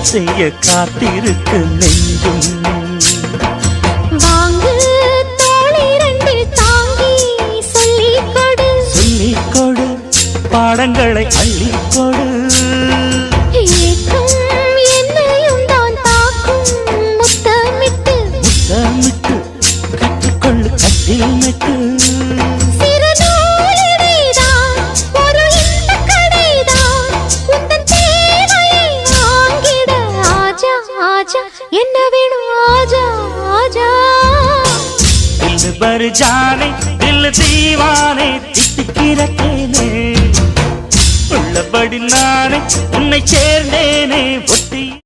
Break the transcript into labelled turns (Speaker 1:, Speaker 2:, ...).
Speaker 1: செய்ய காத்திருக்கு நெஞ்சும்.
Speaker 2: வாங்கு தோளை ரெண்டில் தாங்கி சொல்லிக்கொடு
Speaker 1: சொல்லிக்கொடு பாடங்களை அள்ளிக்கொடு.
Speaker 2: ஏக்கம் என்னையும் தான் தாக்கும் முத்தமிட்டு
Speaker 1: முத்தமிட்டு கற்றுக்கொள்ளு கட்டில் மெட்டு.
Speaker 2: என்ன வேணும் ஆஜா ஆஜா.
Speaker 1: दिल भर जाने दिल दीवाने தித்திக்கிற தேனே உள்ளபடி நானே உன்னை சேர்ந்தேனே.